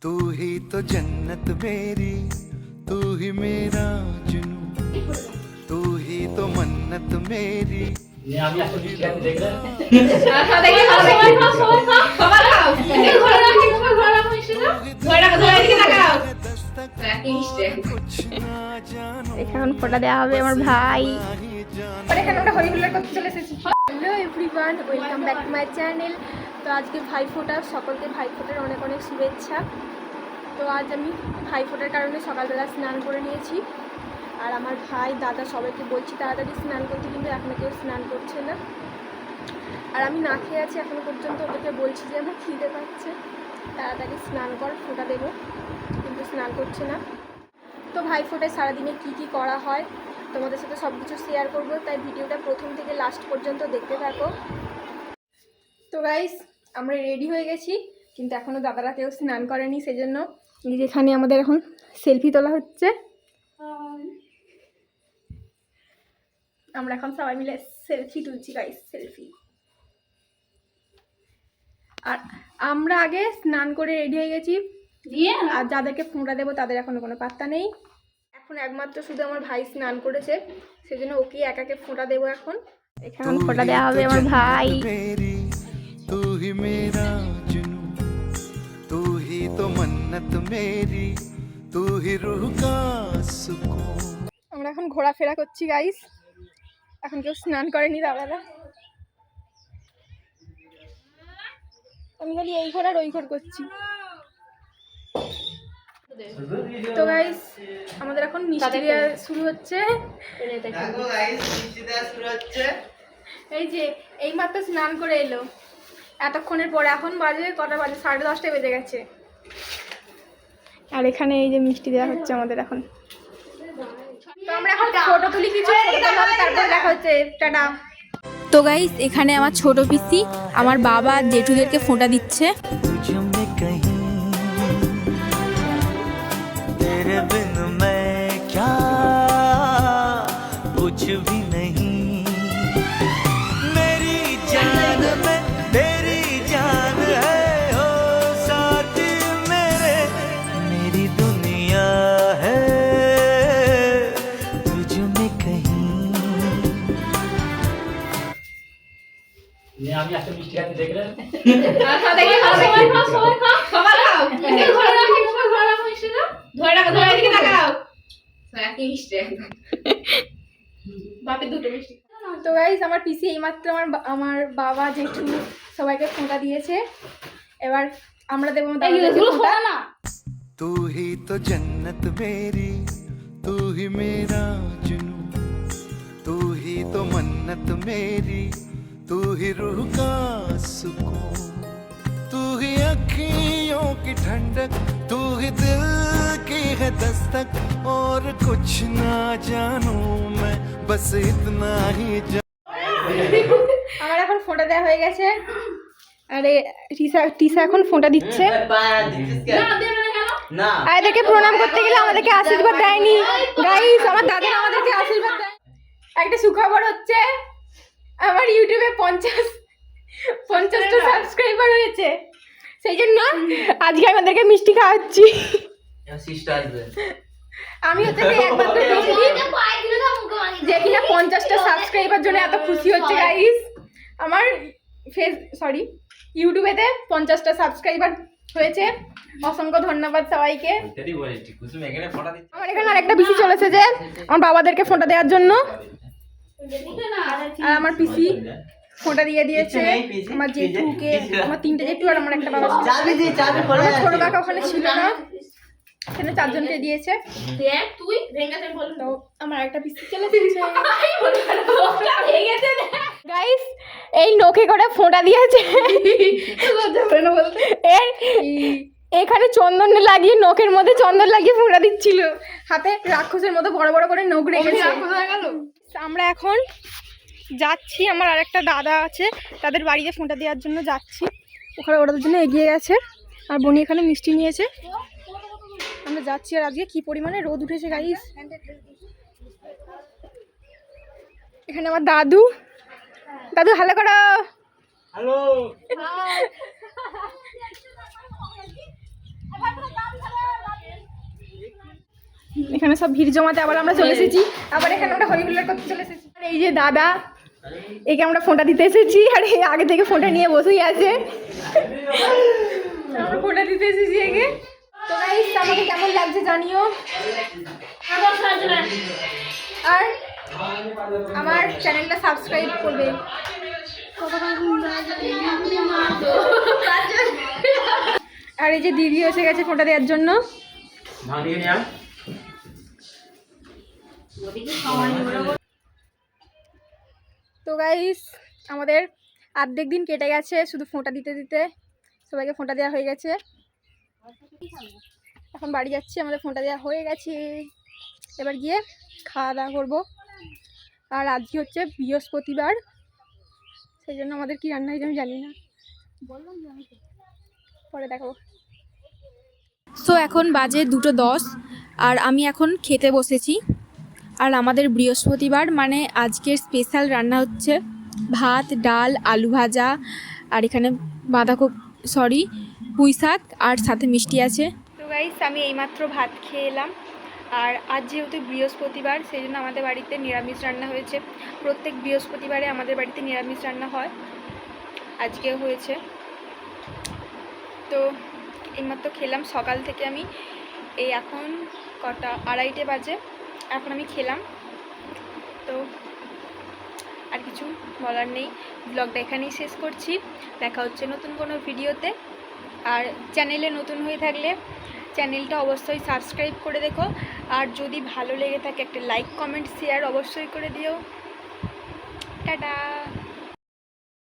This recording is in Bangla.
तू ही तो जन्नत मेरी, तू ही मेरा जुनू, तू ही तो मन्नत मेरी। আমি একটা মিষ্টি খাচ্ছি দেখলে এখন ফোটা দেওয়া হবে আমার ভাই। এখানে আমরা হরিহুল্লার করতে চলে এসেছি। Hello everyone, welcome back to my channel. তো আজকে ভাইফোঁটা, সকলকে ভাইফোঁটার অনেক অনেক শুভেচ্ছা। তো আজ আমি ভাইফোঁটার কারণে সকালবেলা স্নান করে নিয়েছি। আর আমার ভাই দাদা সবাইকে বলছি তাড়াতাড়ি স্নান করতে, কিন্তু এখনও কেউ স্নান করছে না। আর আমি না খেয়ে আছি এখনও পর্যন্ত, ওদেরকে বলছি যে আমার খিদে পাচ্ছে, তাড়াতাড়ি স্নান কর, ফোঁটা দেবো, কিন্তু স্নান করছে না। তো ভাইফোঁটায় সারাদিনে কী কী করা হয় তোমাদের সাথে সব কিছু শেয়ার করবো, তাই ভিডিওটা প্রথম থেকে লাস্ট পর্যন্ত দেখতে থাকো। তো গাইস, আমরা রেডি হয়ে গেছি, কিন্তু এখনও দাদারা কেউ স্নান করেনি, সেজন্য যেখানে আমাদের এখন সেলফি তোলা হচ্ছে। আমরা এখন সবাই মিলে সেলফি তুলছি গাইস, সেলফি। আর আমরা আগে স্নান করে রেডি হয়ে গেছি, আর যাদেরকে ফোঁটা দেবো তাদের এখনো কোনো পাত্তা নেই। এখন একমাত্র শুধু আমার ভাই স্নান করেছে, সেজন্য ওকে একাকে ফোঁটা দেবো। এখন এখানে ফোঁটা দেওয়া হবে আমার ভাই। तू ही मेरा जुनू, तू ही तो मन्नत मेरी, तू ही रूह का सुकून। আমরা এখন ঘোরাফেরা করছি গাইস, এখন কেউ স্নান করেনি দাদারা। আমি খালি এই ঘোর আর ওই ঘোর করছি। তো গাইস, আমাদের এখন মিষ্টি দেওয়া শুরু হচ্ছে। এই যে এইমাত্র স্নান করে এলো, এতক্ষণের পরে। এখন বাজে কটা বাজে? 10:30 বেজে গেছে। আর এখানে এই যে মিষ্টি দেওয়া হচ্ছে আমাদের এখন। তো আমরা এখন ফটো তুলি, কিছু ফটো তোলা হবে, তারপর দেখা হচ্ছে। টাটা। তো গাইস, এখানে আমার ছোট পিসি আমার বাবা আর জেঠুদেরকে ফোঁটা দিচ্ছে। तुझ में कहीं तेरे बिन मैं क्या, कुछ भी नहीं। मेरी जान में तेरी जान है, ओ साथ मेरे, मेरी दुनिया है तुझ में कहीं। আমি একটা মিষ্টি খাচ্ছি দেখলে তো গাইস, আমার পিসি এইমাত্র আমার বাবা জেঠু সবাইকে ফোঁটা দিয়েছে। এবার আমরা দেবো দাদাদেরকে ফোঁটা। तू ही तो जन्नत मेरी, तू ही मेरा जुनू, तू ही तो मन्नत मेरी, तू ही रूह का सुकून, तू ही अखियों की ठंडक, तू ही दिल की है दस्तक, और कुछ ना जानू मैं, बस इतना ही আমার এখন ফোঁটা দেওয়া হয়ে গেছে। আরে টিসা এখন ফোঁটা দিচ্ছে। আর এদেরকে প্রণাম করতে গেলে আমাদেরকে আশীর্বাদ দেয়নি গাইস, আমার দাদা আমাদেরকে আশীর্বাদ দেয়। একটা সুখবর হচ্ছে, আমার ইউটিউবে 50টা সাবস্ক্রাইবার হয়েছে, সেই জন্য আজকে আমাদেরকে মিষ্টি খাওয়াচ্ছি। আমি হচ্ছে একমাত্র যে কিনা 50টা সাবস্ক্রাইবার জন্য এত খুশি হচ্ছে গাইস। আমার ইউটিউবেতে 50টা সাবস্ক্রাইবার হয়েছে, অসংখ্য ধন্যবাদ সবাইকে। আমার এখানে আরেকটা পিসি চলেছে যে আমার বাবাদেরকে ফোঁটা দেওয়ার জন্য, আর আমার পিসি ফোঁটা দিয়ে দিয়েছে আমার জেঠুকে। আমার 3টে জেঠু আর আমার একটা বাবা। ছোট কাকা ওখানে ছিল না, এখানে 4 জনকে দিয়েছে। তো আমার একটা পিসি চলে এসেছে গাইস, এই নখে করে ফোঁটা দিয়েছে। এখানে চন্দন লাগিয়ে, নখের মধ্যে চন্দন লাগিয়ে ফোঁটা দিচ্ছিল, হাতে রাক্ষসের মতো বড় বড় করে নখ রেখেছে। আমরা এখন যাচ্ছি, আমার আরেকটা দাদা আছে, তাদের বাড়িতে ফোঁটা দেওয়ার জন্য যাচ্ছি। ওখানে ওদের জন্য এগিয়ে গেছে, আর বনি এখানে মিষ্টি নিয়েছে। আমরা যাচ্ছি, আর আজকে কি পরিমাণে রোদ উঠেছে গাইস। এখানে আমার দাদু হ্যালো করো। হ্যালো। এখানে সব ভিড় জমাতে আবার আমরা চলে এসেছি, আবার এখানে আমরা হই হুল্লোড় করতে চলে এসেছি। আর এই যে দাদা, একে আমরা ফোনটা দিতে এসেছি, আর এই আগে থেকে ফোনটা নিয়ে বসেই আছে। আমরা ফোনটা দিতে এসেছি একে। তো গাইস আমাকে কেমন লাগছে জানিও, আর আমার চ্যানেলটা সাবস্ক্রাইব করবে। আর এই যে দিদি এসে গেছে ফোনটা দেওয়ার জন্য। তো গাইস আমাদের অর্ধেক দিন কেটে গেছে শুধু ফোনটা দিতে দিতে, সবাইকে ফোনটা দেওয়া হয়ে গেছে। এখন বাড়ি যাচ্ছি, আমাদের ফোনটা দেওয়া হয়ে গেছে, এবার গিয়ে খাওয়া দাওয়া করবো। আর আজকে হচ্ছে বৃহস্পতিবার, সেই জন্য আমাদের কি রান্না হয়েছে আমি জানি না, পরে দেখাবো। সো এখন বাজে 2:10 আর আমি এখন খেতে বসেছি। আর আমাদের বৃহস্পতিবার মানে আজকের স্পেশাল রান্না হচ্ছে ভাত, ডাল, আলু ভাজা, আর এখানে পুঁই শাক, আর সাথে মিষ্টি আছে। তো গাইস আমি এইমাত্র ভাত খেয়ে এলাম। আর আজ যেহেতু বৃহস্পতিবার সেই জন্য আমাদের বাড়িতে নিরামিষ রান্না হয়েছে। প্রত্যেক বৃহস্পতিবারে আমাদের বাড়িতে নিরামিষ রান্না হয়, আজকেও হয়েছে। তো এইমাত্র খেলাম, সকাল থেকে আমি এই এখন কটা 2:30 বাজে, এখন আমি খেলাম। তো আর কিছু বলার নেই, ব্লগটা এখানেই শেষ করছি। দেখা হচ্ছে নতুন কোনো ভিডিওতে। আর চ্যানেলে নতুন হয়ে থাকলে চ্যানেলটা অবশ্যই সাবস্ক্রাইব করে দেখো, আর যদি ভালো লেগে থাকে একটা লাইক, কমেন্ট, শেয়ার অবশ্যই করে দিও। টাটা।